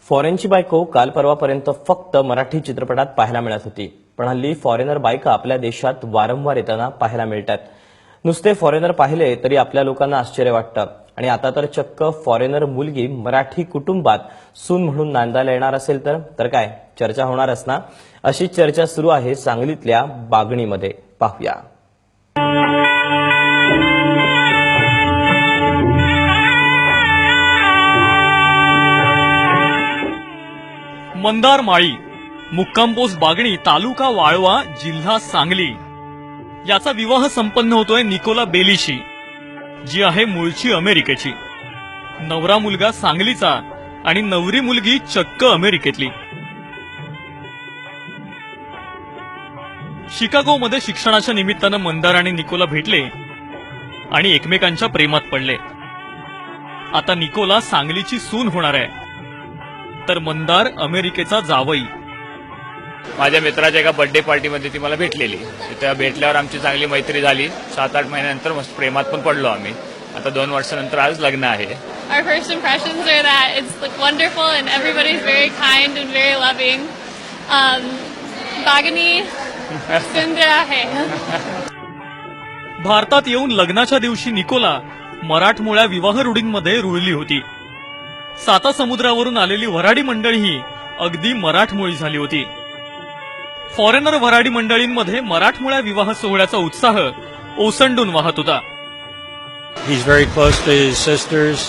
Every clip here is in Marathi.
फॉरेनची बायको काल परवापर्यंत फक्त मराठी चित्रपटात पाहायला मिळत होती, पण हल्ली फॉरेनर बायका आपल्या देशात वारंवार येताना पाहायला मिळतात. नुसते फॉरेनर पाहिले तरी आपल्या लोकांना आश्चर्य वाटतं आणि आता तर चक्क फॉरेनर मुलगी मराठी कुटुंबात सून म्हणून नांदायला येणार असेल तर काय चर्चा होणारच ना. अशी चर्चा सुरू आहे सांगलीतल्या बागणीमध्ये. पाहूया. मंदार माळी, मुक्काम पोस्ट बागणी, तालुका वाळवा, जिल्हा सांगली याचा विवाह संपन्न होतोय निकोला बेलीशी, जी आहे मूळची अमेरिकेची. नवरा मुलगा सांगलीचा आणि नवरी मुलगी चक्क अमेरिकेतली. शिकागोमध्ये शिक्षणाच्या निमित्तानं मंदार आणि निकोला भेटले आणि एकमेकांच्या प्रेमात पडले. आता निकोला सांगलीची सून होणार आहे, तर मंदार अमेरिकेचा जावई. माझ्या मित्राच्या एका बर्थडे पार्टीमध्ये ती मला भेटलेली. त्या भेटल्यावर आमची चांगली मैत्री झाली. 7-8 महिन्यानंतर मस्त प्रेमात पण पडलो आम्ही. आता 2 वर्षानंतर आज लग्न आहे. Our first impressions are that it's like wonderful and everybody's very kind and very loving. Bagni सुंदर आहे. भारतात येऊन लग्नाच्या दिवशी निकोला मराठमोळ्या विवाह रूढींमध्ये रुळली होती. साता समुद्रावरून आलेली वऱ्हाडी मंडळीही अगदी मराठमोळी झाली होती. फॉरेनर वऱ्हाडी मंडळींमध्ये मराठमोळ्या विवाह सोहळ्याचा उत्साह ओसंडून वाहत होता. He's very close to his sisters.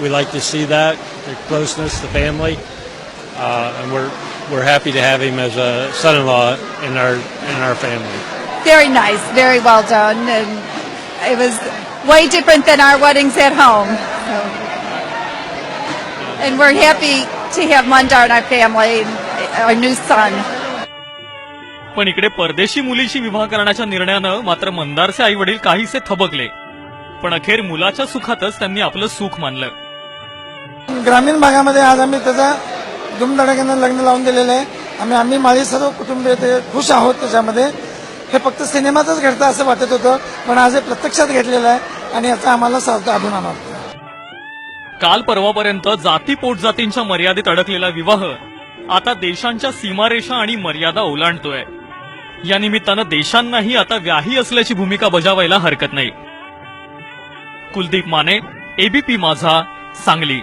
We like to see that, the closeness, the family, and we're happy to have him as a son-in-law in our family. Very nice, very well done, and it was way different than our weddings at home. So, and we're happy to have Mandar in our family, our new son. पण इकडे परदेशी मुलीशी विवाह करण्याच्या निर्णयानं मात्र मंदारचे आई वडील काहीसे थबकले. पण अखेर मुलाच्या सुखातच त्यांनी आपलं सुख मानलं. ग्रामीण भागामध्ये आज आम्ही त्याचा धुमधडाक्यानं लग्न लावून दिलेलं आहे. आम्ही माळी सर्व कुटुंबीय ते खुश आहोत. त्याच्यामध्ये हे फक्त सिनेमातच घडतं असं वाटत होतं, पण आज हे प्रत्यक्षात घडलेलं आहे आणि याचा आम्हाला सार्थ अभिमान वाटतो. काल परवापर्यंत जाती पोटजातींच्या मर्यादेत अडकलेला विवाह आता देशांच्या सीमारेषा आणि मर्यादा ओलांडतोय. या निमित्तानं देशांनाही आता व्याही असल्याची भूमिका बजावायला हरकत नाही. कुलदीप माने, एबीपी माझा, सांगली.